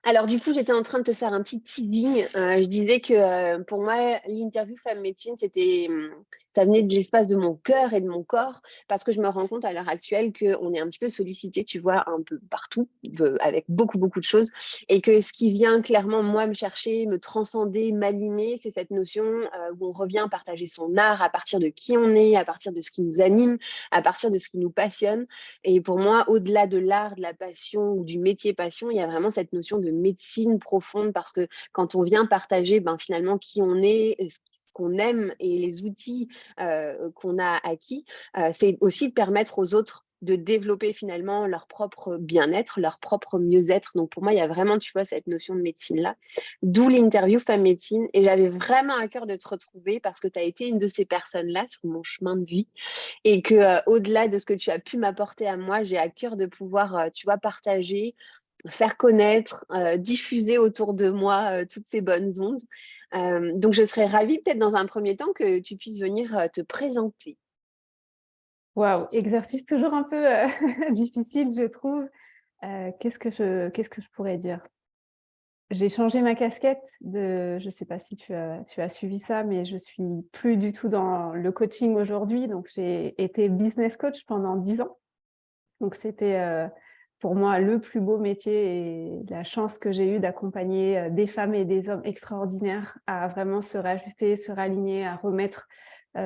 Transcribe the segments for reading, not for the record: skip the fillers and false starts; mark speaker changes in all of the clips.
Speaker 1: Alors du coup, j'étais en train de te faire un petit teasing. Je disais que, pour moi, l'interview femme médecine, c'était, ça venait de l'espace de mon cœur et de mon corps parce que je me rends compte à l'heure actuelle qu'on est un petit peu sollicité, tu vois, un peu partout, avec beaucoup, beaucoup de choses et que ce qui vient clairement, moi, me chercher, me transcender, m'animer, c'est cette notion, où on revient partager son art à partir de qui on est, à partir de ce qui nous anime, à partir de ce qui nous passionne. Et pour moi, au-delà de l'art, de la passion ou du métier passion, il y a vraiment cette notion de médecine profonde parce que quand on vient partager, ben, finalement qui on est, ce qu'on aime et les outils qu'on a acquis, c'est aussi de permettre aux autres de développer finalement leur propre bien-être, leur propre mieux-être. Donc pour moi, il y a vraiment, tu vois, cette notion de médecine-là. D'où l'interview Femme Médecine. Et j'avais vraiment à cœur de te retrouver parce que tu as été une de ces personnes-là sur mon chemin de vie et que, au-delà de ce que tu as pu m'apporter à moi, j'ai à cœur de pouvoir, tu vois, partager, faire connaître, diffuser autour de moi, toutes ces bonnes ondes. Donc je serais ravie peut-être dans un premier temps que tu puisses venir, te présenter.
Speaker 2: Waouh, exercice toujours un peu, difficile, je trouve. Qu'est-ce que je pourrais dire? J'ai changé ma casquette je ne sais pas si tu as suivi ça, mais je suis plus du tout dans le coaching aujourd'hui. Donc j'ai été business coach pendant 10 ans. Donc c'était, pour moi le plus beau métier et la chance que j'ai eue d'accompagner, des femmes et des hommes extraordinaires à vraiment se rajuster, se raligner, à remettre,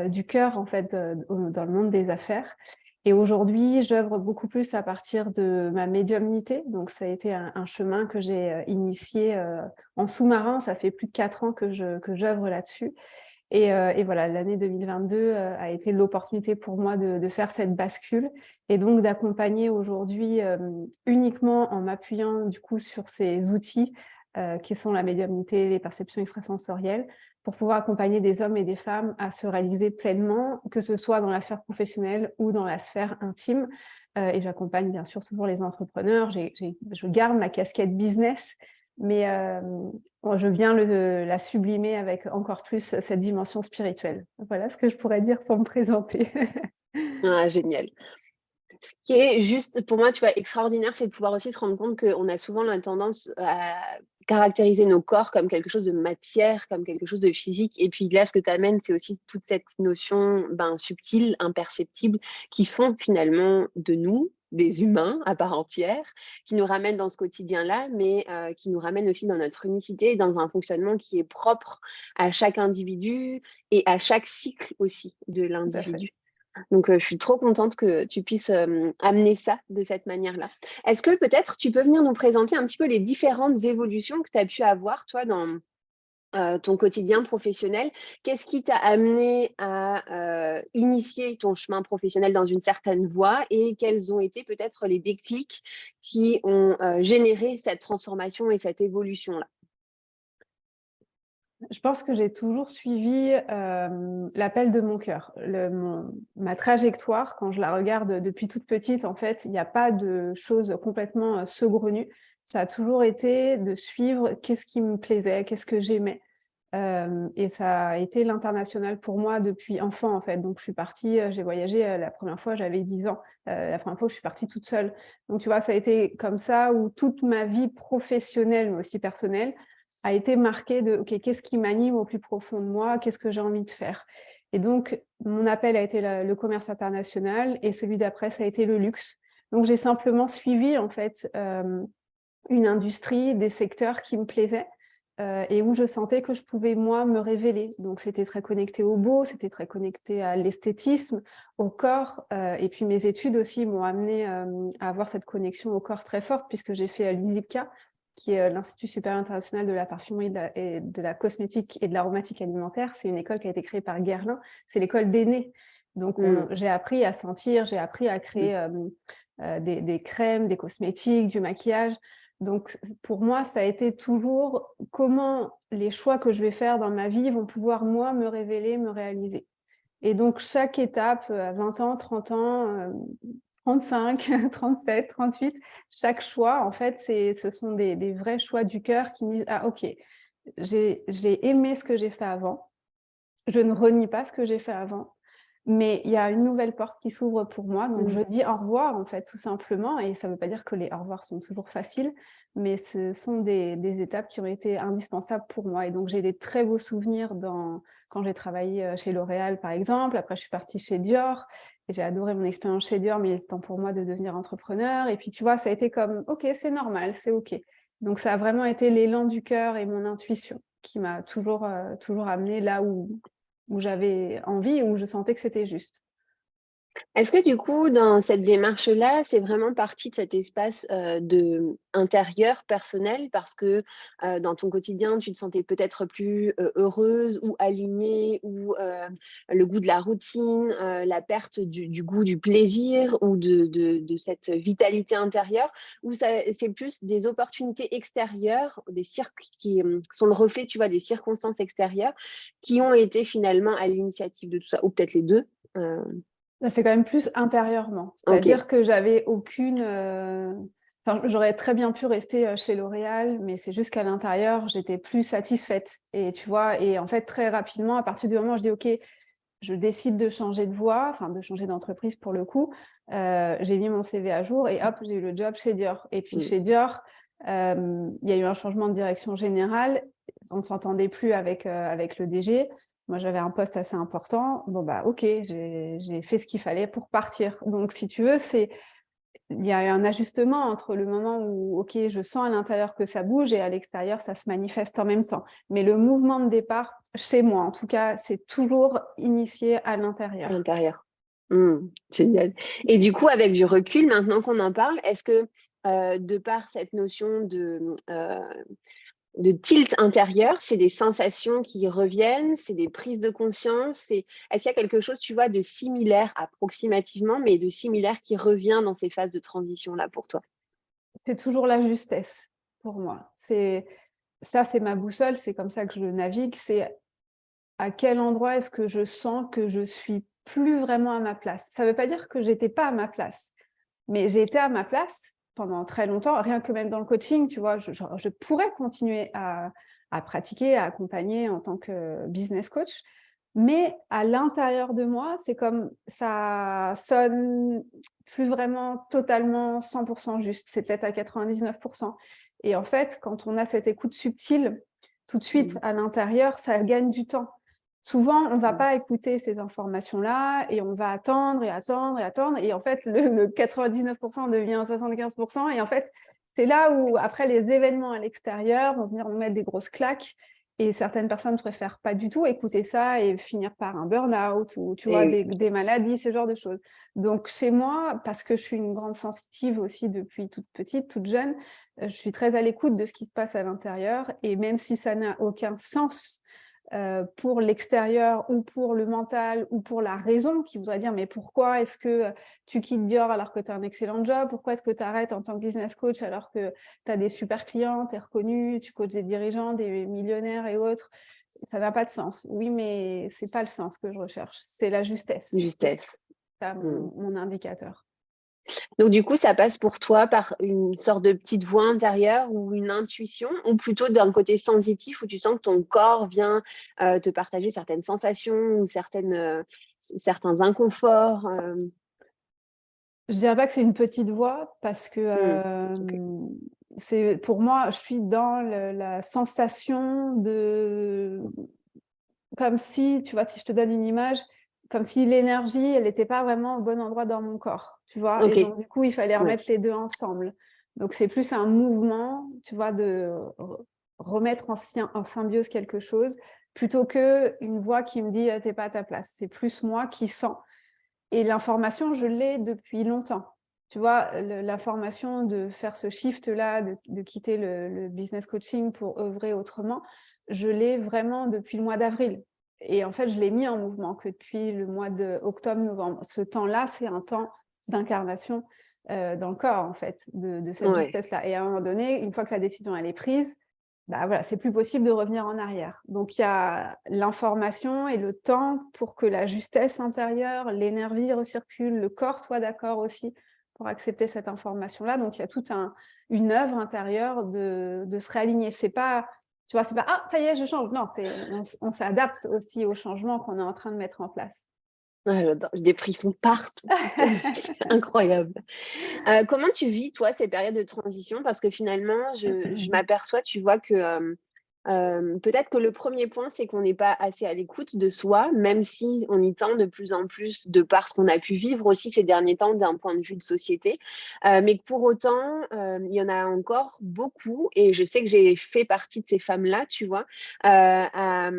Speaker 2: du cœur en fait, dans le monde des affaires. Et aujourd'hui, j'œuvre beaucoup plus à partir de ma médiumnité. Donc ça a été un chemin que j'ai, initié, en sous-marin. Ça fait plus de 4 ans que j'œuvre là-dessus. Et voilà, l'année 2022, a été l'opportunité pour moi de faire cette bascule et donc d'accompagner aujourd'hui, uniquement en m'appuyant du coup sur ces outils, qui sont la médiumnité, les perceptions extrasensorielles, pour pouvoir accompagner des hommes et des femmes à se réaliser pleinement, que ce soit dans la sphère professionnelle ou dans la sphère intime. Et j'accompagne bien sûr toujours les entrepreneurs. Je garde ma casquette business, mais bon, je viens la sublimer avec encore plus cette dimension spirituelle. Voilà ce que je pourrais dire pour me présenter.
Speaker 1: Ah génial. Ce qui est juste pour moi, tu vois, extraordinaire, c'est de pouvoir aussi se rendre compte qu'on a souvent la tendance à caractériser nos corps comme quelque chose de matière, comme quelque chose de physique. Et puis là, ce que tu amènes, c'est aussi toute cette notion, ben, subtile, imperceptible, qui font finalement de nous des humains à part entière, qui nous ramènent dans ce quotidien-là, mais qui nous ramènent aussi dans notre unicité, dans un fonctionnement qui est propre à chaque individu et à chaque cycle aussi de
Speaker 2: Tout à fait.
Speaker 1: l'individu. Donc, je suis trop contente que tu puisses, amener ça de cette manière-là. Est-ce que peut-être tu peux venir nous présenter un petit peu les différentes évolutions que tu as pu avoir toi dans, ton quotidien professionnel? Qu'est-ce qui t'a amené à, initier ton chemin professionnel dans une certaine voie et quels ont été peut-être les déclics qui ont, généré cette transformation et cette évolution-là?
Speaker 2: Je pense que j'ai toujours suivi, l'appel de mon cœur. Ma trajectoire, quand je la regarde depuis toute petite, en fait, il n'y a pas de choses complètement, saugrenues. Ça a toujours été de suivre qu'est-ce qui me plaisait, qu'est-ce que j'aimais. Et ça a été l'international pour moi depuis enfant, en fait. Donc je suis partie, j'ai voyagé, la première fois, j'avais 10 ans. La première fois où je suis partie toute seule. Donc tu vois, ça a été comme ça où toute ma vie professionnelle, mais aussi personnelle, a été marquée de: «OK, qu'est-ce qui m'anime au plus profond de moi? Qu'est-ce que j'ai envie de faire?» Et donc mon appel a été le commerce international et celui d'après, ça a été le luxe. Donc j'ai simplement suivi, en fait, une industrie, des secteurs qui me plaisaient, et où je sentais que je pouvais, moi, me révéler. Donc c'était très connecté au beau, c'était très connecté à l'esthétisme, au corps, et puis mes études aussi m'ont amenée, à avoir cette connexion au corps très forte puisque j'ai fait, l'ISIPCA, qui est, l'Institut supérieur international de la parfumerie, de la cosmétique et de l'aromatique alimentaire. C'est une école qui a été créée par Guerlain, c'est l'école des nez. Donc
Speaker 1: Mmh.
Speaker 2: j'ai appris à sentir, j'ai appris à
Speaker 1: Mmh.
Speaker 2: créer, des crèmes, des cosmétiques, du maquillage. Donc pour moi, ça a été toujours comment les choix que je vais faire dans ma vie vont pouvoir, moi, me révéler, me réaliser. Et donc chaque étape, à 20 ans, 30 ans, 35, 37, 38, chaque choix, en fait, ce sont des vrais choix du cœur qui me disent: «Ah OK, j'ai aimé ce que j'ai fait avant, je ne renie pas ce que j'ai fait avant. Mais il y a une nouvelle porte qui s'ouvre pour moi, donc je
Speaker 1: Mmh.
Speaker 2: dis au revoir, en fait, tout simplement, et ça ne veut pas dire que les au revoir sont toujours faciles, mais ce sont des étapes qui ont été indispensables pour moi, et donc j'ai des très beaux souvenirs quand j'ai travaillé, chez L'Oréal, par exemple. Après, je suis partie chez Dior et j'ai adoré mon expérience chez Dior, mais il est temps pour moi de devenir entrepreneur, et puis, tu vois, ça a été comme: «OK, c'est normal, c'est OK». Donc ça a vraiment été l'élan du cœur et mon intuition qui m'a toujours amenée là où j'avais envie, où je sentais que c'était juste.
Speaker 1: Est-ce que du coup, dans cette démarche-là, c'est vraiment parti de cet espace, intérieur, personnel? Parce que, dans ton quotidien, tu te sentais peut-être plus, heureuse ou alignée ou, le goût de la routine, la perte du goût du plaisir ou de cette vitalité intérieure? Ou ça c'est plus des opportunités extérieures, des cirques qui, sont le reflet, tu vois, des circonstances extérieures qui ont été finalement à l'initiative de tout ça? Ou peut-être les 2? Heu,
Speaker 2: Bah, c'est quand même plus intérieurement.
Speaker 1: OK.
Speaker 2: C'est-à-dire que j'avais aucune, enfin, j'aurais très bien pu rester, chez L'Oréal, mais c'est juste qu'à l'intérieur, j'étais plus satisfaite, et tu vois? Et en fait, très rapidement, à partir du moment où je dis: «OK, je décide de changer de voie», enfin de changer d'entreprise pour le coup, j'ai mis mon CV à jour et hop, j'ai eu le job chez Dior. Et puis
Speaker 1: Mmh.
Speaker 2: chez Dior, il y a eu un changement de direction générale. On ne s'entendait plus avec le DG. Moi, j'avais un poste assez important. Bon, bah, OK, j'ai fait ce qu'il fallait pour partir. Donc si tu veux, il y a eu un ajustement entre le moment où, OK, je sens à l'intérieur que ça bouge, et à l'extérieur, ça se manifeste en même temps. Mais le mouvement de départ, chez moi en tout cas, c'est toujours initié à
Speaker 1: À
Speaker 2: l'intérieur.
Speaker 1: l'intérieur. Mmh, génial. Et du coup, avec du recul, maintenant qu'on en parle, est-ce que, de par cette notion de tilt intérieur, c'est des sensations qui reviennent, c'est des prises de conscience, est-ce qu'il y a quelque chose, tu vois, de similaire approximativement, mais de similaire qui revient dans ces phases de transition-là pour toi?
Speaker 2: C'est toujours la justesse pour moi. C'est ma boussole, c'est comme ça que je navigue, c'est à quel endroit est-ce que je sens que je suis plus vraiment à ma place. Ça ne veut pas dire que j'étais pas à ma place. Mais j'ai été à ma place pendant très longtemps, rien que même dans le coaching, tu vois? Je pourrais continuer à pratiquer, à accompagner en tant que business coach, mais à l'intérieur de moi, c'est comme ça sonne plus vraiment totalement 100 juste, c'est peut-être à 99. Et en fait, quand on a cette écoute subtile, tout de suite
Speaker 1: Mmh,
Speaker 2: à l'intérieur, ça gagne du temps. Souvent, on ne va
Speaker 1: mmh,
Speaker 2: pas écouter ces informations-là et on va attendre et attendre et attendre, et en fait, le 99 devient 75, et en fait, c'est là où après les événements à l'extérieur vont venir nous mettre des grosses claques, et certaines personnes préfèrent pas du tout écouter ça et finir par un burn-out ou tu
Speaker 1: et
Speaker 2: vois,
Speaker 1: oui.
Speaker 2: des maladies, ce genre de choses. Donc chez moi, parce que je suis une grande sensitive aussi depuis toute petite, toute jeune, je suis très à l'écoute de ce qui se passe à l'intérieur, et même si ça n'a aucun sens pour l'extérieur ou pour le mental ou pour la raison qui voudrait dire: «Mais pourquoi est-ce que tu quittes Dior alors que tu as un excellent job? Pourquoi est-ce que tu arrêtes en tant que business coach alors que tu as des super clients, tu es reconnue, tu coaches des dirigeants, des millionnaires et autres?» Ça n'a pas de sens. Oui, mais c'est pas le sens que je recherche, c'est la justesse. C'est
Speaker 1: Justesse.
Speaker 2: ça
Speaker 1: Mmh.
Speaker 2: mon indicateur.
Speaker 1: Donc du coup, ça passe pour toi par une sorte de petite voix intérieure ou une intuition ou plutôt d'un côté sensitif où tu sens que ton corps vient, te partager certaines sensations ou certains inconforts,
Speaker 2: Je dirais pas que c'est une petite voix parce que,
Speaker 1: Mmh. OK.
Speaker 2: c'est pour moi, je suis dans la sensation de comme si, tu vois, si je te donne une image, comme si l'énergie, elle n'était pas vraiment au bon endroit dans mon corps, tu vois? Et
Speaker 1: OK.
Speaker 2: donc du coup, il fallait
Speaker 1: Ouais.
Speaker 2: remettre les 2 ensemble. Donc c'est plus un mouvement, tu vois, de remettre en symbiose quelque chose, plutôt qu'une voix qui me dit: «Tu pas à ta place». C'est plus moi qui sens. Et l'information, je l'ai depuis longtemps. Tu vois, l'information de faire ce shift-là, de quitter le business coaching pour œuvrer autrement, je l'ai vraiment depuis le mois d'avril. Et en fait, je l'ai mis en mouvement que depuis le mois d'octobre-novembre. Ce temps-là, c'est un temps d'incarnation dans le corps, en fait, de cette
Speaker 1: Ouais.
Speaker 2: justesse-là. Et à un moment donné, une fois que la décision elle est prise, bah voilà, c'est plus possible de revenir en arrière. Donc il y a l'information et le temps pour que la justesse intérieure, l'énergie recircule, le corps soit d'accord aussi pour accepter cette information-là. Donc il y a toute une œuvre intérieure de se réaligner. C'est pas, tu vois, c'est pas: «Ah, ça y est, je change». Non, on s'adapte aussi au changement qu'on est en train de mettre en place.
Speaker 1: Ah, j'adore, j'ai des frissons partout, c'est incroyable. Comment tu vis, toi, ces périodes de transition? Parce que finalement, je m'aperçois, tu vois, que, peut-être que le premier point, c'est qu'on n'est pas assez à l'écoute de soi, même si on y tend de plus en plus de par ce qu'on a pu vivre aussi ces derniers temps d'un point de vue de société. Mais que pour autant, il y en a encore beaucoup et je sais que j'ai fait partie de ces femmes-là, tu vois, à,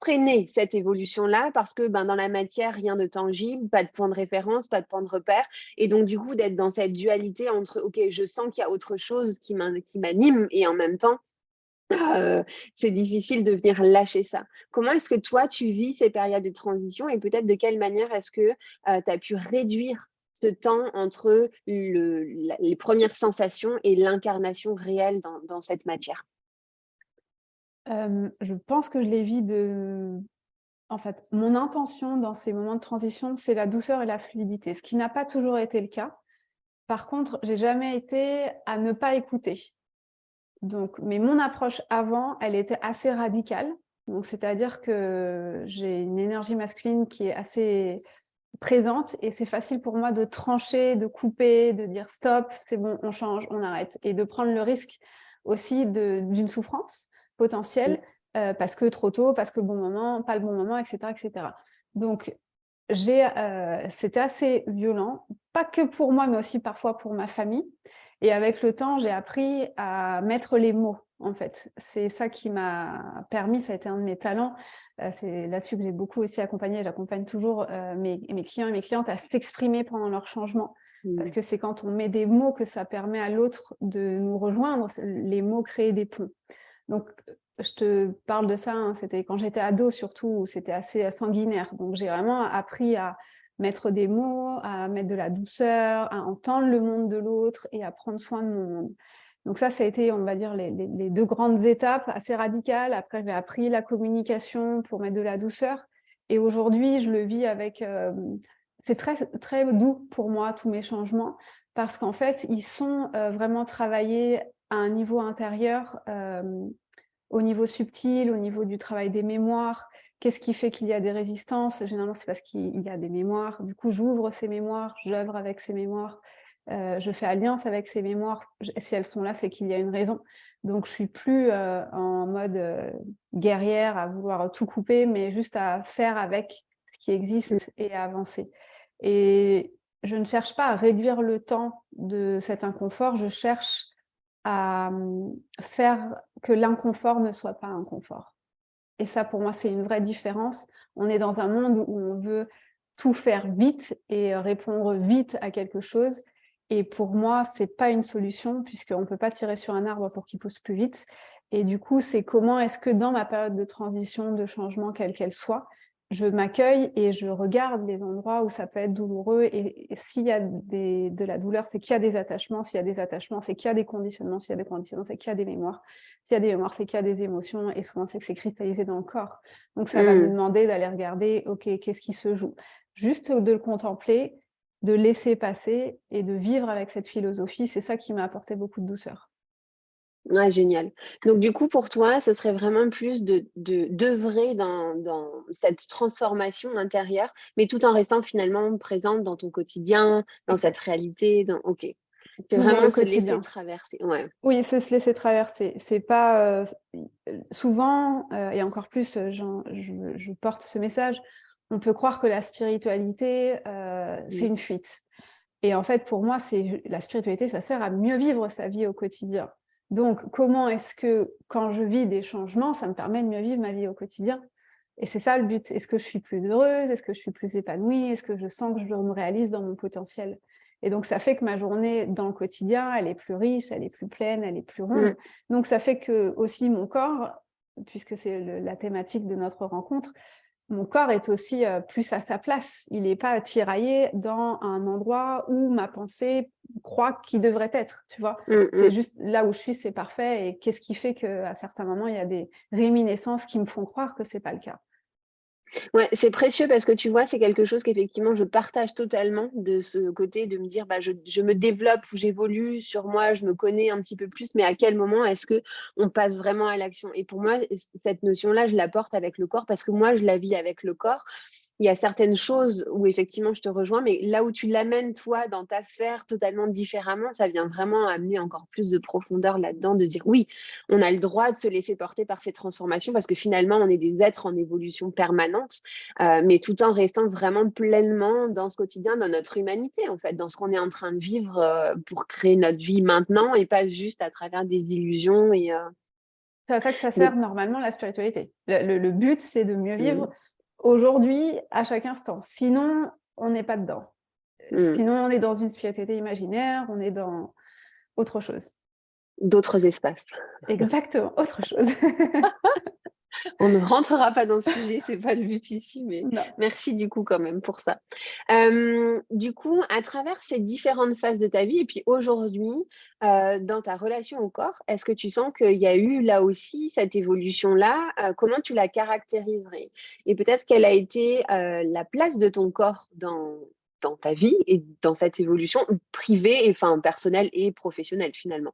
Speaker 1: freiner cette évolution-là parce que, ben, dans la matière, rien de tangible, pas de point de référence, pas de point de repère et donc du coup, d'être dans cette dualité entre: «OK, je sens qu'il y a autre chose qui m'anime» et en même temps, Heu, c'est difficile de venir lâcher ça. Comment est-ce que toi, tu vis ces périodes de transition et peut-être de quelle manière est-ce que, tu as pu réduire ce temps entre les premières sensations et l'incarnation réelle dans cette matière?
Speaker 2: Je pense que je les vis en fait, mon intention dans ces moments de transition, c'est la douceur et la fluidité, ce qui n'a pas toujours été le cas. Par contre, j'ai jamais été à ne pas écouter. Donc, mais mon approche avant, elle était assez radicale. Donc, c'est-à-dire que j'ai une énergie masculine qui est assez présente et c'est facile pour moi de trancher, de couper, de dire stop, c'est bon, on change, on arrête et de prendre le risque aussi d'une souffrance
Speaker 1: Mmh.
Speaker 2: potentielle parce que trop tôt, parce que le bon moment, pas le bon moment, etc., etc. Donc c'était assez violent, pas que pour moi, mais aussi parfois pour ma famille. Et avec le temps, j'ai appris à mettre les mots, en fait. C'est ça qui m'a permis, ça a été un de mes talents. C'est là-dessus que j'ai beaucoup aussi accompagné. J'accompagne toujours mes clients et mes clientes à s'exprimer pendant leur changement. Parce
Speaker 1: Mmh.
Speaker 2: que c'est quand on met des mots que ça permet à l'autre de nous rejoindre. Les mots créent des ponts. Donc, je te parle de ça, hein, c'était quand j'étais ado surtout, où c'était assez sanguinaire. Donc, j'ai vraiment appris à mettre des mots, à mettre de la douceur, à entendre le monde de l'autre et à prendre soin de mon monde. Donc ça a été, on va dire, les 2 grandes étapes assez radicales. Après, j'ai appris la communication pour mettre de la douceur et aujourd'hui, je le vis avec, c'est très très doux pour moi, tous mes changements, parce qu'en fait, ils sont, vraiment travaillés à un niveau intérieur, au niveau subtil, au niveau du travail des mémoires. Qu'est-ce qui fait qu'il y a des résistances? Généralement, c'est parce qu'il y a des mémoires. Du coup, j'ouvre ces mémoires, j'œuvre avec ces mémoires, je fais alliance avec ces mémoires. Si elles sont là, c'est qu'il y a une raison. Donc je suis plus, en mode, guerrière à vouloir tout couper, mais juste à faire avec ce qui
Speaker 1: Mmh.
Speaker 2: existe et à avancer. Et je ne cherche pas à réduire le temps de cet inconfort, je cherche à, faire que l'inconfort ne soit pas un confort. Et ça, pour moi, c'est une vraie différence. On est dans un monde où on veut tout faire vite et répondre vite à quelque chose. Et pour moi, c'est pas une solution puisqu'on ne peut pas tirer sur un arbre pour qu'il pousse plus vite. Et du coup, c'est comment est-ce que dans ma période de transition, de changement, quelle qu'elle soit, je m'accueille et je regarde les endroits où ça peut être douloureux. Et s'il y a de la douleur, c'est qu'il y a des attachements. S'il y a des attachements, c'est qu'il y a des conditionnements. S'il y a des conditionnements, c'est qu'il y a des mémoires. S'il y a des mémoires, c'est qu'il y a des émotions et souvent, c'est que c'est cristallisé dans le corps. Donc, ça va me
Speaker 1: Mmh.
Speaker 2: demander d'aller regarder, OK, qu'est-ce qui se joue? Juste de le contempler, de laisser passer et de vivre avec cette philosophie, c'est ça qui m'a apporté beaucoup de douceur.
Speaker 1: Ouais, génial. Donc du coup, pour toi, ce serait vraiment plus d'œuvrer dans cette transformation intérieure, mais tout en restant finalement présente dans ton quotidien, dans cette
Speaker 2: Exact.
Speaker 1: réalité, OK. C'est
Speaker 2: Toujours
Speaker 1: vraiment
Speaker 2: le
Speaker 1: se laisser
Speaker 2: quotidien.
Speaker 1: traverser. Ouais.
Speaker 2: Oui, c'est se laisser traverser. C'est pas, souvent, et encore plus, je porte ce message, on peut croire que la spiritualité, c'est
Speaker 1: Mmh.
Speaker 2: une fuite. Et en fait, pour moi, c'est la spiritualité, ça sert à mieux vivre sa vie au quotidien. Donc, comment est-ce que, quand je vis des changements, ça me permet de mieux vivre ma vie au quotidien? Et c'est ça le but. Est-ce que je suis plus heureuse? Est-ce que je suis plus épanouie? Est-ce que je sens que je me réalise dans mon potentiel? Et donc, ça fait que ma journée dans le quotidien, elle est plus riche, elle est plus pleine, elle est plus
Speaker 1: Mmh.
Speaker 2: ronde. Donc, ça fait que aussi mon corps, puisque c'est la thématique de notre rencontre, mon corps est aussi, plus à sa place. Il n'est pas tiraillé dans un endroit où ma pensée croit qu'il devrait être, tu vois?
Speaker 1: Mmh
Speaker 2: C'est
Speaker 1: mh.
Speaker 2: juste là où je suis, c'est parfait et qu'est-ce qui fait qu'à certains moments, il y a des réminiscences qui me font croire que c'est pas le cas?
Speaker 1: Ouais, c'est précieux parce que tu vois, c'est quelque chose qu'effectivement je partage totalement de ce côté de me dire, bah, je me développe ou j'évolue sur moi, je me connais un petit peu plus, mais à quel moment est-ce que on passe vraiment à l'action? Et pour moi, cette notion-là, je la porte avec le corps parce que moi, je la vis avec le corps. il y a certaines choses où effectivement je te rejoins, mais là où tu l'amènes toi dans ta sphère totalement différemment, ça vient vraiment amener encore plus de profondeur là-dedans, de dire oui, on a le droit de se laisser porter par ces transformations parce que finalement on est des êtres en évolution permanente, mais tout en restant vraiment pleinement dans ce quotidien, dans notre humanité en fait, dans ce qu'on est en train de vivre pour créer notre vie maintenant et pas juste à travers des illusions et
Speaker 2: C'est à ça que ça
Speaker 1: des...
Speaker 2: sert normalement la spiritualité. Le but, c'est de mieux
Speaker 1: Mm,
Speaker 2: vivre aujourd'hui, à chaque instant. Sinon, on n'est pas dedans.
Speaker 1: mm.
Speaker 2: Sinon, on est dans une spiritualité imaginaire, on est dans autre chose.
Speaker 1: D'autres espaces.
Speaker 2: Exactement, autre chose.
Speaker 1: On ne rentrera pas dans le sujet, c'est pas le but ici, mais
Speaker 2: Non.
Speaker 1: merci du coup quand même pour ça. Du coup, à travers ces différentes phases de ta vie et puis aujourd'hui, dans ta relation au corps, est-ce que tu sens qu'il y a eu là aussi cette évolution-là? Comment tu la caractériserais? Et peut-être quelle a été, la place de ton corps dans ta vie et dans cette évolution privée et enfin personnelle et professionnelle finalement?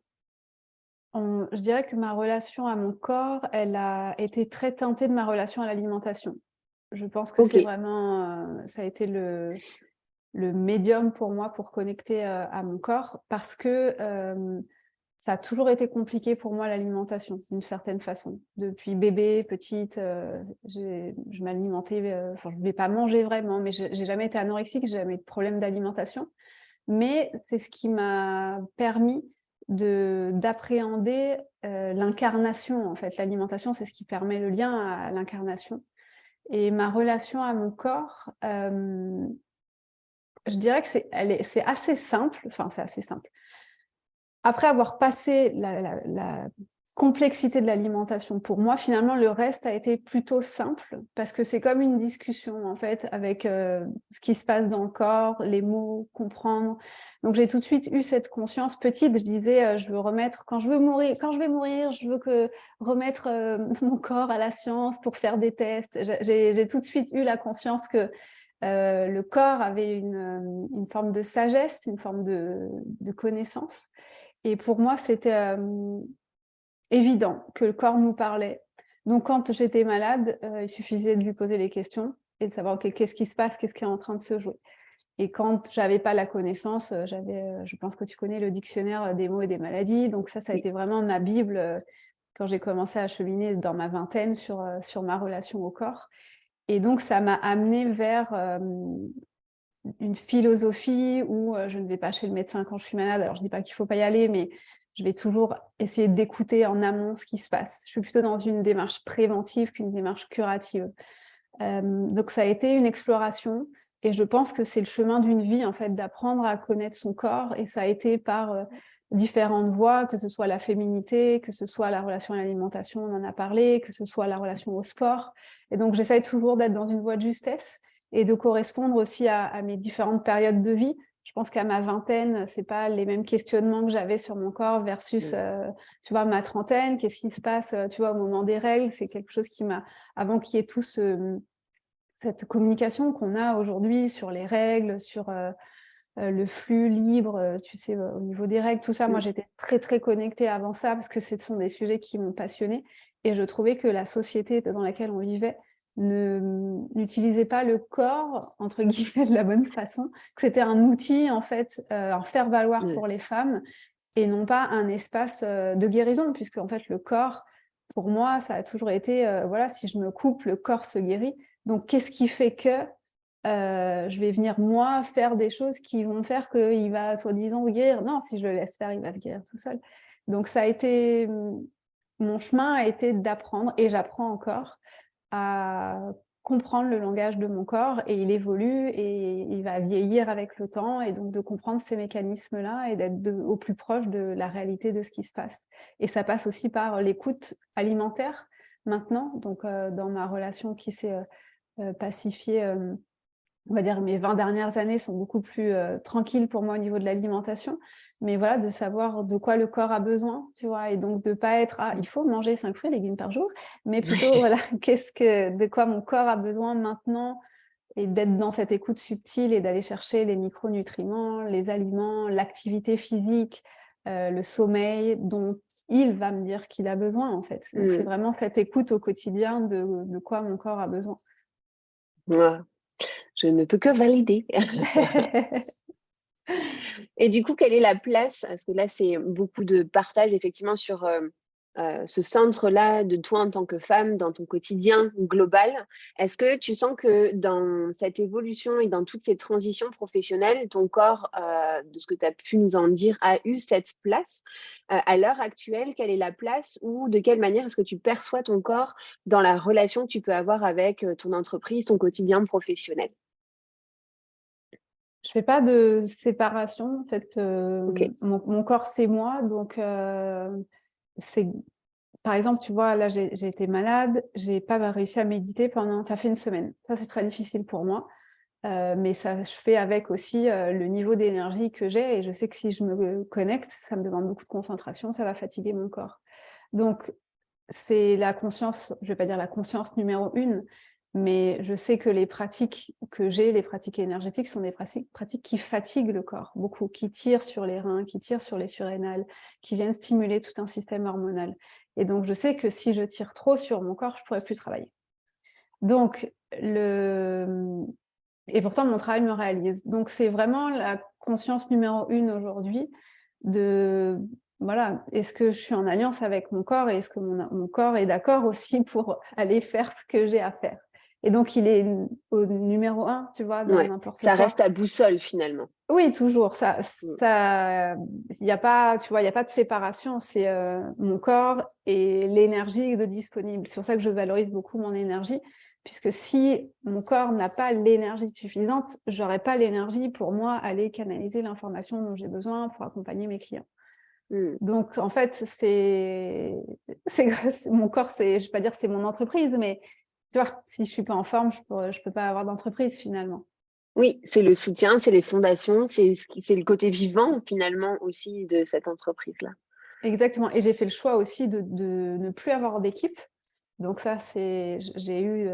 Speaker 2: Je dirais que ma relation à mon corps, elle a été très teintée de ma relation à l'alimentation. Je pense que c'est
Speaker 1: OK,
Speaker 2: vraiment, ça a été le médium pour moi pour connecter, à mon corps parce que, ça a toujours été compliqué pour moi l'alimentation, d'une certaine façon. Depuis bébé, petite, je m'alimentais, enfin je voulais pas manger vraiment, mais j'ai jamais été anorexique, j'ai jamais eu de problème d'alimentation. Mais c'est ce qui m'a permis d'appréhender, l'incarnation en fait. L'alimentation, c'est ce qui permet le lien à l'incarnation et ma relation à mon corps, je dirais que c'est assez simple, enfin c'est assez simple. Après avoir passé la complexité de l'alimentation, pour moi, finalement, le reste a été plutôt simple parce que c'est comme une discussion, en fait, avec, ce qui se passe dans le corps, les mots, comprendre. Donc j'ai tout de suite eu cette conscience. Petite, je disais, je veux remettre quand je vais mourir, je veux remettre, mon corps à la science pour faire des tests. J'ai tout de suite eu la conscience que, le corps avait une forme de sagesse, une forme de connaissance et pour moi, c'était, évident que le corps nous parlait. Donc quand j'étais malade, il suffisait de lui poser les questions et de savoir: «OK, qu'est-ce qui se passe? Qu'est-ce qui est en train de se jouer?» Et quand j'avais pas la connaissance, j'avais, je pense que tu connais le dictionnaire, des mots et des maladies. Donc ça a
Speaker 1: oui.
Speaker 2: été vraiment ma bible, quand j'ai commencé à cheminer dans ma vingtaine sur ma relation au corps. Et donc ça m'a amenée vers, une philosophie où, je ne vais pas chez le médecin quand je suis malade. Alors je dis pas qu'il faut pas y aller, mais je vais toujours essayer d'écouter en amont ce qui se passe. Je suis plutôt dans une démarche préventive qu'une démarche curative. Donc ça a été une exploration et je pense que c'est le chemin d'une vie en fait, d'apprendre à connaître son corps et ça a été par, différentes voies, que ce soit la féminité, que ce soit la relation à l'alimentation, on en a parlé, que ce soit la relation au sport et donc j'essaye toujours d'être dans une voie de justesse et de correspondre aussi à mes différentes périodes de vie. Je pense qu'à ma vingtaine, c'est pas les mêmes questionnements que j'avais sur mon corps versus,
Speaker 1: Mmh.
Speaker 2: tu vois, ma trentaine. Qu'est-ce qui se passe, tu vois, au moment des règles? C'est quelque chose qui m'a avant qu'il y ait tout cette communication qu'on a aujourd'hui sur les règles, sur, le flux libre, tu sais, au niveau des règles, tout ça. Moi,
Speaker 1: Mmh.
Speaker 2: j'étais très, très connectée avant ça parce que ce sont des sujets qui m'ont passionnée et je trouvais que la société dans laquelle on vivait n'utilisait pas le corps, entre guillemets, «de la bonne façon», que c'était un outil, en fait, un faire-valoir
Speaker 1: Mmh.
Speaker 2: pour les femmes et non pas un espace, de guérison puisque en fait, le corps, pour moi, ça a toujours été, voilà, si je me coupe, le corps se guérit. Donc qu'est-ce qui fait que, je vais venir moi faire des choses qui vont faire qu'il va soi-disant se guérir? Non, si je le laisse faire, il va se guérir tout seul. Donc ça a été, mon chemin a été d'apprendre et j'apprends encore à comprendre le langage de mon corps et il évolue et il va vieillir avec le temps et donc de comprendre ces mécanismes-là et d'être au plus proche de la réalité de ce qui se passe. Et ça passe aussi par l'écoute alimentaire maintenant, donc dans ma relation qui s'est pacifiée, on va dire mes 20 dernières années sont beaucoup plus, tranquilles pour moi au niveau de l'alimentation. Mais voilà, de savoir de quoi le corps a besoin, tu vois? Et donc de pas être: «Ah, il faut manger 5 fruits et légumes par jour», mais plutôt voilà, de quoi mon corps a besoin maintenant et d'être dans cette écoute subtile et d'aller chercher les micronutriments, les aliments, l'activité physique, le sommeil dont il va me dire qu'il a besoin, en fait. Donc c'est
Speaker 1: Mmh.
Speaker 2: vraiment cette écoute au quotidien de quoi mon corps a besoin.
Speaker 1: Ouais. Je ne peux que valider. Et du coup, quelle est la place? Parce que là, c'est beaucoup de partage effectivement sur ce centre-là de toi en tant que femme, dans ton quotidien global. Est-ce que tu sens que dans cette évolution et dans toutes ces transitions professionnelles, ton corps, de ce que tu as pu nous en dire, a eu cette place? À l'heure actuelle, quelle est la place ou de quelle manière est-ce que tu perçois ton corps dans la relation que tu peux avoir avec ton entreprise, ton quotidien professionnel?
Speaker 2: Je fais pas de séparation, en fait,
Speaker 1: Ok.
Speaker 2: mon corps, c'est moi, donc c'est par exemple, tu vois, là, j'ai été malade, j'ai pas réussi à méditer pendant ça fait une semaine. Ça, c'est très difficile pour moi, mais ça je fais avec aussi, le niveau d'énergie que j'ai et je sais que si je me connecte, ça me demande beaucoup de concentration, ça va fatiguer mon corps. Donc c'est la conscience, je vais pas dire la conscience numéro 1, mais je sais que les pratiques que j'ai, les pratiques énergétiques sont des pratiques qui fatiguent le corps beaucoup, qui tirent sur les reins, qui tirent sur les surrénales, qui viennent stimuler tout un système hormonal et donc je sais que si je tire trop sur mon corps, je pourrais plus travailler. Donc le et pourtant mon travail me réalise. Donc c'est vraiment la conscience numéro 1 aujourd'hui de voilà, est-ce que je suis en alliance avec mon corps et est-ce que mon corps est d'accord aussi pour aller faire ce que j'ai à faire? Et donc il est au numéro 1, tu vois, dans
Speaker 1: Ouais,
Speaker 2: n'importe
Speaker 1: ça
Speaker 2: quoi.
Speaker 1: reste ta boussole finalement.
Speaker 2: Oui, toujours,
Speaker 1: Mmh.
Speaker 2: il y a pas, tu vois, il y a pas de séparation, c'est, mon corps et l'énergie de disponible. C'est pour ça que je valorise beaucoup mon énergie, puisque si mon corps n'a pas l'énergie suffisante, j'aurais pas l'énergie pour moi aller canaliser l'information dont j'ai besoin pour accompagner mes clients.
Speaker 1: Mmh.
Speaker 2: Donc en fait, c'est mon corps, je vais pas dire que c'est mon entreprise, mais tu vois, si je suis pas en forme, je peux pas avoir d'entreprise finalement.
Speaker 1: Oui, c'est le soutien, c'est les fondations, c'est le côté vivant finalement aussi de cette entreprise-là.
Speaker 2: Exactement et j'ai fait le choix aussi de ne plus avoir d'équipe. Donc ça, j'ai eu,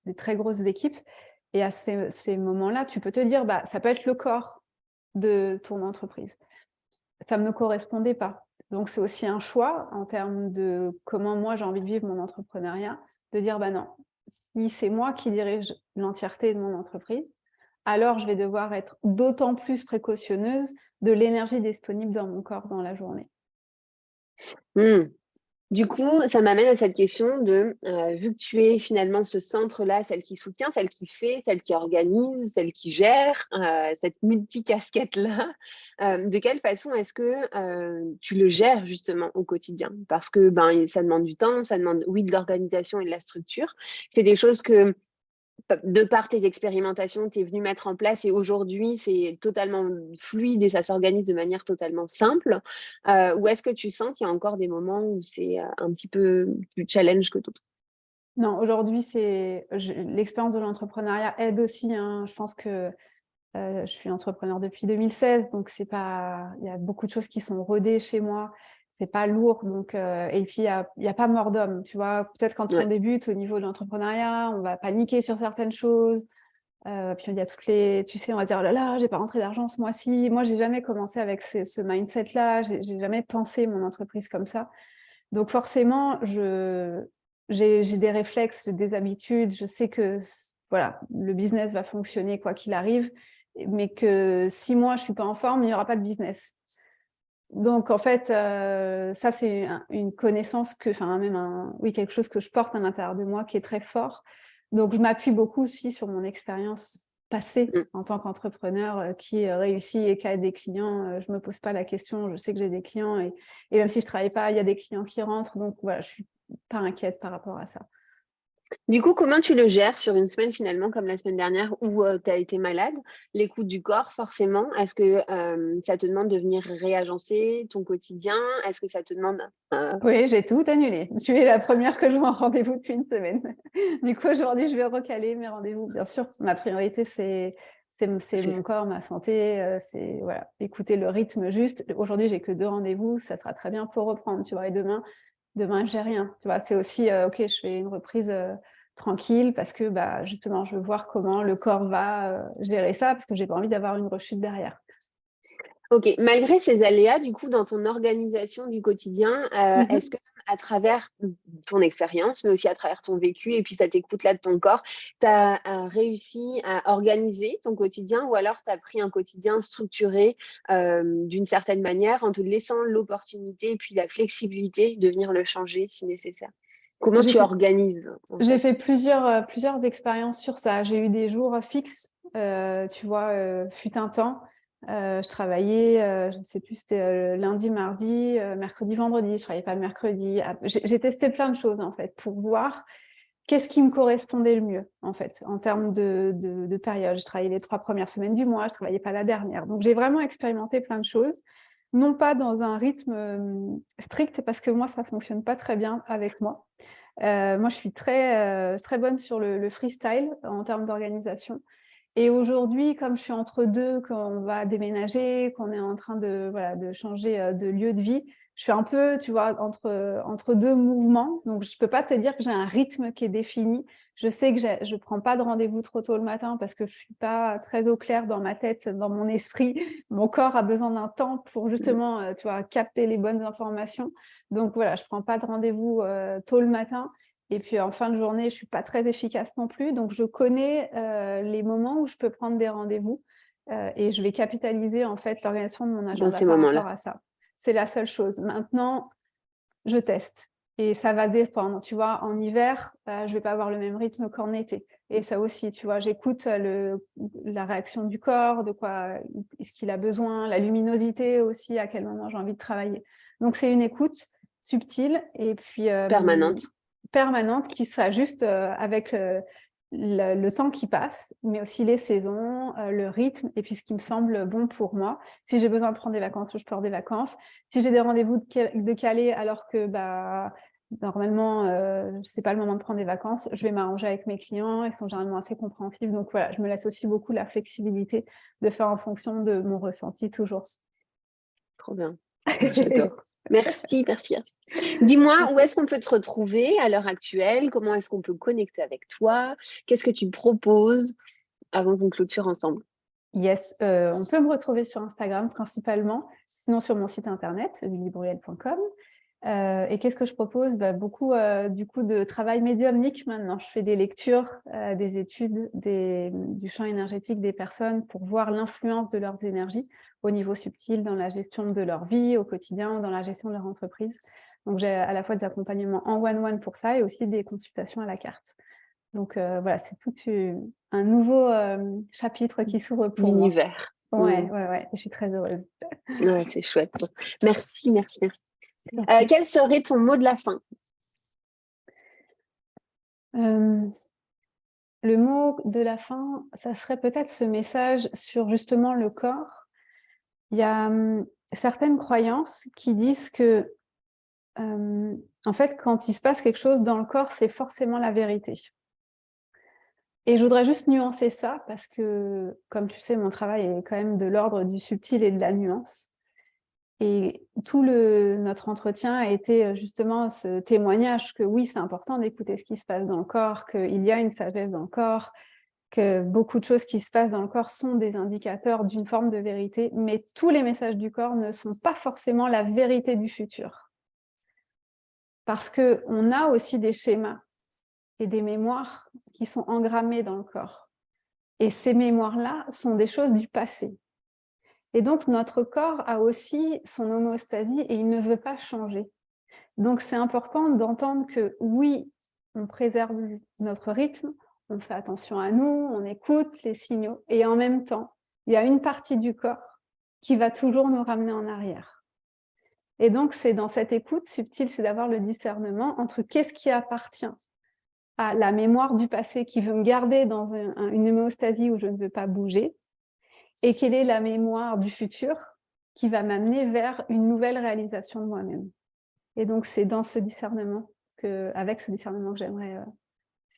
Speaker 2: des très grosses équipes et à ces moments-là, tu peux te dire, bah, ça peut être le corps de ton entreprise. Ça ne me correspondait pas. Donc c'est aussi un choix en termes de comment moi j'ai envie de vivre mon entrepreneuriat, de dire: «Bah non, si c'est moi qui dirige l'entièreté de mon entreprise, alors je vais devoir être d'autant plus précautionneuse de l'énergie disponible dans mon corps dans la journée».
Speaker 1: Mmh. Du coup, ça m'amène à cette question de, vu que tu es finalement ce centre-là, celle qui soutient, celle qui fait, celle qui organise, celle qui gère, cette multicasquette-là, de quelle façon est-ce que, tu le gères justement au quotidien? Parce que, ben, ça demande du temps, ça demande, oui, de l'organisation et de la structure. C'est des choses que de par tes expérimentations, tu es venu mettre en place et aujourd'hui, c'est totalement fluide et ça s'organise de manière totalement simple? Ou est-ce que tu sens qu'il y a encore des moments où c'est, un petit peu plus challenge que d'autres?
Speaker 2: Non, aujourd'hui, l'expérience de l'entrepreneuriat aide aussi, hein. Je pense que, je suis entrepreneur depuis 2016, donc c'est pas il y a beaucoup de choses qui sont rodées chez moi. C'est pas lourd, donc et puis il y a pas mort d'homme, tu vois? Peut-être quand on
Speaker 1: Ouais.
Speaker 2: débute au niveau de l'entrepreneuriat, on va paniquer sur certaines choses, puis il y a toutes les tu sais, on va dire: «Oh là là, j'ai pas rentré d'argent ce mois-ci». Moi, j'ai jamais commencé avec ce mindset-là, j'ai jamais pensé mon entreprise comme ça. Donc forcément, j'ai des réflexes, j'ai des habitudes, je sais que voilà, le business va fonctionner quoi qu'il arrive, mais que si moi je suis pas en forme, il y aura pas de business. Donc en fait, ça c'est une connaissance enfin même oui, quelque chose que je porte à l'intérieur de moi qui est très fort. Donc je m'appuie beaucoup aussi sur mon expérience passée
Speaker 1: Mmh.
Speaker 2: en tant qu'entrepreneur, qui réussit et qui a des clients, je me pose pas la question, je sais que j'ai des clients et même si je travaille pas, il y a des clients qui rentrent donc voilà, je suis pas inquiète par rapport à ça.
Speaker 1: Du coup, comment tu le gères sur une semaine finalement comme la semaine dernière où, tu as été malade? L'écoute du corps forcément, est-ce que, ça te demande de venir réagencer ton quotidien? Est-ce que ça te demande,
Speaker 2: Oui, j'ai tout annulé. Tu es la première que je vois en rendez-vous depuis une semaine. Du coup, aujourd'hui, je vais recaler mes rendez-vous. Bien sûr, ma priorité, c'est
Speaker 1: c'est
Speaker 2: mon corps, ma santé, c'est voilà, écouter le rythme juste. Aujourd'hui, j'ai que 2 rendez-vous, ça sera très bien pour reprendre, tu vois? Et demain, j'ai rien, tu vois? C'est aussi, OK, je fais une reprise, tranquille parce que, bah, justement, je veux voir comment le corps va, gérer ça parce que j'ai pas envie d'avoir une rechute derrière.
Speaker 1: OK. Malgré ces aléas, du coup, dans ton organisation du quotidien,
Speaker 2: Mmh
Speaker 1: est-ce que
Speaker 2: mh.
Speaker 1: à travers ton expérience, mais aussi à travers ton vécu et puis cette écoute-là de ton corps, tu as réussi à organiser ton quotidien ou alors tu as pris un quotidien structuré d'une certaine manière en te laissant l'opportunité et puis la flexibilité de venir le changer si nécessaire? Comment
Speaker 2: J'ai
Speaker 1: tu
Speaker 2: fait,
Speaker 1: organises en
Speaker 2: j'ai
Speaker 1: fait?
Speaker 2: fait plusieurs expériences sur ça. J'ai eu des jours fixes, tu vois, fut un temps, je travaillais, je ne sais plus, c'était lundi, mardi, mercredi, vendredi. Je ne travaillais pas le mercredi. J'ai testé plein de choses en fait pour voir qu'est-ce qui me correspondait le mieux en fait en termes de période. Je travaillais les 3 premières semaines du mois, je ne travaillais pas la dernière. Donc j'ai vraiment expérimenté plein de choses, non pas dans un rythme strict parce que moi ça ne fonctionne pas très bien avec moi. Moi, je suis très bonne sur le freestyle en termes d'organisation. Et aujourd'hui, comme je suis entre 2, qu'on va déménager, qu'on est en train de, voilà, de changer de lieu de vie, je suis un peu, tu vois, entre 2 mouvements. Donc, je ne peux pas te dire que j'ai un rythme qui est défini. Je sais que je ne prends pas de rendez-vous trop tôt le matin parce que je ne suis pas très au clair dans ma tête, dans mon esprit. Mon corps a besoin d'un temps pour justement, tu vois, capter les bonnes informations. Donc, voilà, je ne prends pas de rendez-vous tôt le matin. Et puis en fin de journée, je ne suis pas très efficace non plus. Donc, je connais les moments où je peux prendre des rendez-vous et je vais capitaliser en fait l'organisation de mon
Speaker 1: Dans
Speaker 2: agenda
Speaker 1: ces
Speaker 2: par rapport
Speaker 1: moments-là.
Speaker 2: à ça. C'est la seule chose. Maintenant, je teste et ça va dépendre. Tu vois, en hiver, je ne vais pas avoir le même rythme qu'en été. Et ça aussi, tu vois, j'écoute la réaction du corps, de quoi est-ce qu'il a besoin, la luminosité aussi, à quel moment j'ai envie de travailler. Donc, c'est une écoute subtile et puis
Speaker 1: Permanente.
Speaker 2: permanente qui s'ajuste avec le temps qui passe, mais aussi les saisons, le rythme et puis ce qui me semble bon pour moi. Si j'ai besoin de prendre des vacances, je prends des vacances. Si j'ai des rendez-vous de caler alors que normalement, ce n'est pas le moment de prendre des vacances, je vais m'arranger avec mes clients, ils sont généralement assez compréhensifs. Donc voilà, je me laisse aussi beaucoup la flexibilité de faire en fonction de mon ressenti toujours.
Speaker 1: Trop bien. J'adore. Merci, merci. Dis-moi, où est-ce qu'on peut te retrouver à l'heure actuelle? Comment est-ce qu'on peut connecter avec toi? Qu'est-ce que tu proposes avant qu'on clôture ensemble?
Speaker 2: Yes, on peut me retrouver sur Instagram principalement, sinon sur mon site internet, lilybruel.com. Et qu'est-ce que je propose? Beaucoup du coup de travail médiumnique maintenant. Je fais des lectures, des études du champ énergétique des personnes pour voir l'influence de leurs énergies au niveau subtil dans la gestion de leur vie au quotidien, dans la gestion de leur entreprise. Donc j'ai à la fois des accompagnements en one-one pour ça et aussi des consultations à la carte. Donc voilà, c'est tout un nouveau chapitre qui s'ouvre pour moi.
Speaker 1: L'univers.
Speaker 2: Ouais, ouais, ouais, je suis très heureuse.
Speaker 1: Ouais, c'est chouette. Merci, merci, merci. Quel serait ton mot de la fin?
Speaker 2: Le mot de la fin, ça serait peut-être ce message sur justement le corps. Il y a certaines croyances qui disent que, en fait, quand il se passe quelque chose dans le corps, c'est forcément la vérité. Et je voudrais juste nuancer ça parce que, comme tu sais, mon travail est quand même de l'ordre du subtil et de la nuance. Et tout notre entretien a été justement ce témoignage que oui, c'est important d'écouter ce qui se passe dans le corps, qu'il y a une sagesse dans le corps, que beaucoup de choses qui se passent dans le corps sont des indicateurs d'une forme de vérité, mais tous les messages du corps ne sont pas forcément la vérité du futur. Parce qu'on a aussi des schémas et des mémoires qui sont engrammées dans le corps. Et ces mémoires-là sont des choses du passé. Et donc, notre corps a aussi son homéostasie et il ne veut pas changer. Donc, c'est important d'entendre que oui, on préserve notre rythme, on fait attention à nous, on écoute les signaux et en même temps, il y a une partie du corps qui va toujours nous ramener en arrière. Et donc, c'est dans cette écoute subtile, c'est d'avoir le discernement entre qu'est-ce qui appartient à la mémoire du passé qui veut me garder dans une homéostasie où je ne veux pas bouger et quelle est la mémoire du futur qui va m'amener vers une nouvelle réalisation de moi-même. Et donc, c'est dans ce discernement avec ce discernement que j'aimerais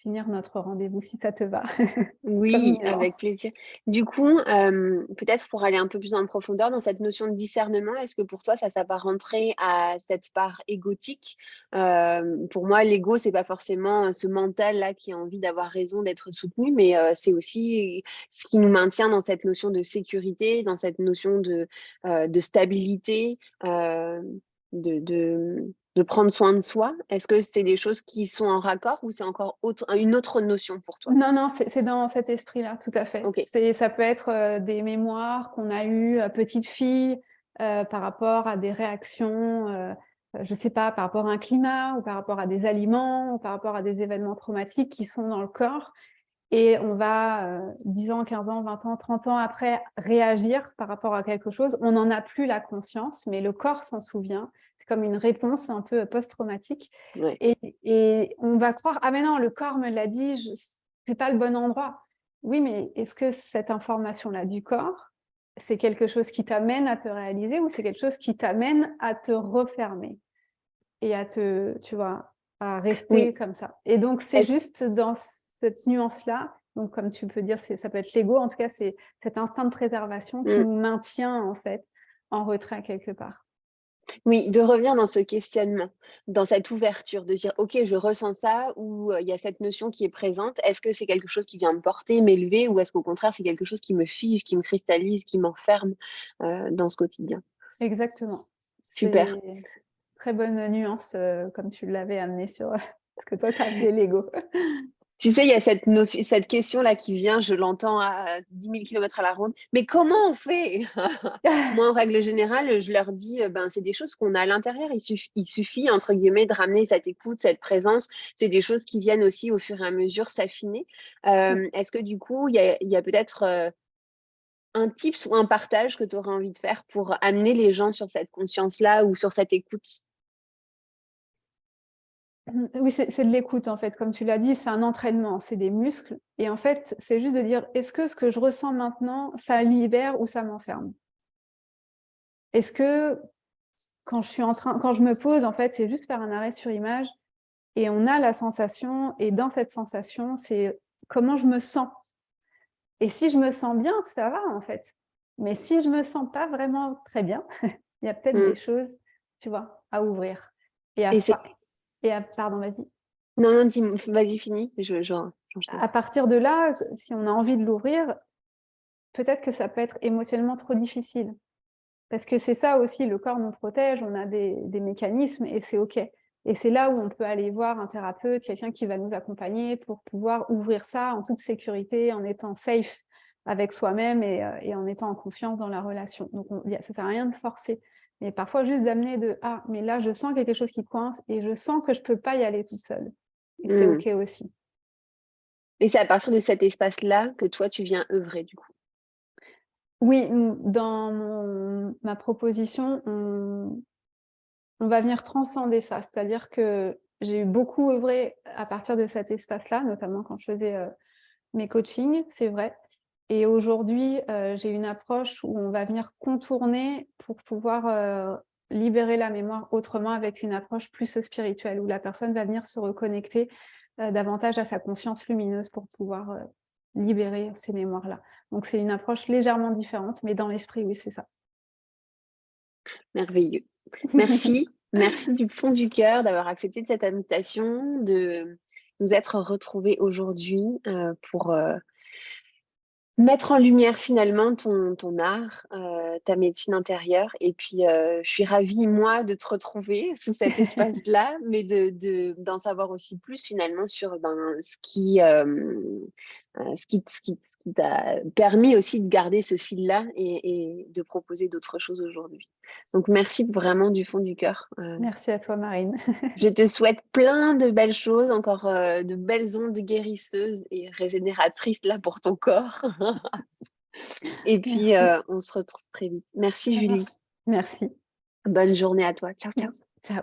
Speaker 2: finir notre rendez-vous, si ça te va, comme
Speaker 1: Oui,
Speaker 2: nuance.
Speaker 1: avec plaisir. Du coup, peut-être pour aller un peu plus en profondeur dans cette notion de discernement, est-ce que pour toi, ça s'apparenterait à cette part égotique? Pour moi, l'ego, c'est pas forcément ce mental-là qui a envie d'avoir raison, d'être soutenu, mais c'est aussi ce qui nous maintient dans cette notion de sécurité, dans cette notion de stabilité, de de prendre soin de soi? Est-ce que c'est des choses qui sont en raccord ou c'est encore une autre notion pour toi?
Speaker 2: Non, non, c'est dans cet esprit-là, tout à fait.
Speaker 1: OK.
Speaker 2: Ça peut être, des mémoires qu'on a eues, petite fille, par rapport à des réactions, je sais pas, par rapport à un climat ou par rapport à des aliments ou par rapport à des événements traumatiques qui sont dans le corps et on va, 10 ans, 15 ans, 20 ans, 30 ans après réagir par rapport à quelque chose. On n'en a plus la conscience, mais le corps s'en souvient. C'est comme une réponse un peu post-traumatique
Speaker 1: Ouais.
Speaker 2: et on va croire: «Ah mais non, le corps me l'a dit, c'est pas le bon endroit». Oui, mais est-ce que cette information-là du corps, c'est quelque chose qui t'amène à te réaliser ou c'est quelque chose qui t'amène à te refermer et à tu vois, à rester
Speaker 1: Oui.
Speaker 2: comme ça? Et donc c'est
Speaker 1: Est-ce
Speaker 2: juste dans cette nuance-là, donc comme tu peux dire, ça peut être l'ego, en tout cas, c'est cet instinct de préservation qui
Speaker 1: mmh.
Speaker 2: nous maintient, en fait, en retrait quelque part.
Speaker 1: Oui, de revenir dans ce questionnement, dans cette ouverture, de dire: «OK, je ressens ça» ou il y a cette notion qui est présente. Est-ce que c'est quelque chose qui vient me porter, m'élever ou est-ce qu'au contraire, c'est quelque chose qui me fige, qui me cristallise, qui m'enferme, dans ce quotidien?
Speaker 2: Exactement.
Speaker 1: Super.
Speaker 2: C'est très bonne nuance, comme tu l'avais amené sur, ce que toi tu as appelé l'ego.
Speaker 1: Tu sais, il y a cette question-là qui vient, je l'entends à 10 000 kilomètres à la ronde: «Mais comment on fait?» Moi, en règle générale, je leur dis, ben, c'est des choses qu'on a à l'intérieur. Il suffit entre guillemets de ramener cette écoute, cette présence. C'est des choses qui viennent aussi au fur et à mesure s'affiner. Est-ce que du coup, il y a peut-être, un tips ou un partage que tu aurais envie de faire pour amener les gens sur cette conscience-là ou sur cette écoute?
Speaker 2: Oui, c'est de l'écoute, en fait. Comme tu l'as dit, c'est un entraînement, c'est des muscles et en fait, c'est juste de dire: «Est-ce que ce que je ressens maintenant, ça libère ou ça m'enferme?» Est-ce que quand je me pose, en fait, c'est juste faire un arrêt sur image et on a la sensation et dans cette sensation, c'est comment je me sens et si je me sens bien, ça va, en fait. Mais si je me sens pas vraiment très bien, il y a peut-être des
Speaker 1: Mmh.
Speaker 2: choses, tu vois, à ouvrir et à
Speaker 1: Et
Speaker 2: ce
Speaker 1: c'est
Speaker 2: pas et à pardon, vas-y.
Speaker 1: non, non, dis vas-y, finis, j'enchaîne.
Speaker 2: À partir de là, si on a envie de l'ouvrir, peut-être que ça peut être émotionnellement trop difficile. Parce que c'est ça aussi, le corps nous protège, on a des mécanismes et c'est OK. Et c'est là où on peut aller voir un thérapeute, quelqu'un qui va nous accompagner pour pouvoir ouvrir ça en toute sécurité, en étant safe avec soi-même et en étant en confiance dans la relation. Donc ça sert à rien de forcer. Mais parfois juste d'amener de: «Ah, mais là je sens quelque chose qui coince et je sens que je peux pas y aller toute seule» et c'est
Speaker 1: Mmh.
Speaker 2: OK aussi.
Speaker 1: Et c'est à partir de cet espace-là que toi, tu viens œuvrer du coup?
Speaker 2: Oui, dans ma proposition, on va venir transcender ça. C'est-à-dire que j'ai eu beaucoup œuvré à partir de cet espace-là, notamment quand je faisais, mes coachings, c'est vrai. Et aujourd'hui, j'ai une approche où on va venir contourner pour pouvoir, libérer la mémoire autrement avec une approche plus spirituelle, où la personne va venir se reconnecter, davantage à sa conscience lumineuse pour pouvoir, libérer ces mémoires-là. Donc c'est une approche légèrement différente, mais dans l'esprit, oui, c'est ça.
Speaker 1: Merveilleux. Merci, merci du fond du cœur d'avoir accepté cette invitation, de nous être retrouvés aujourd'hui, pour, mettre en lumière finalement ton art, ta médecine intérieure et puis, je suis ravie moi de te retrouver sous cet espace-là, mais d'en savoir aussi plus finalement sur, ben, ce qui t'a permis aussi de garder ce fil-là et de proposer d'autres choses aujourd'hui. Donc merci vraiment du fond du cœur,
Speaker 2: Merci à toi, Marine.
Speaker 1: je te souhaite plein de belles choses, encore, de belles ondes guérisseuses et régénératrices là pour ton corps. Et puis,
Speaker 2: Merci,
Speaker 1: on se retrouve très vite. Merci
Speaker 2: ça
Speaker 1: Julie.
Speaker 2: marche. Merci.
Speaker 1: Bonne journée à toi. Ciao, ciao.
Speaker 2: Ciao.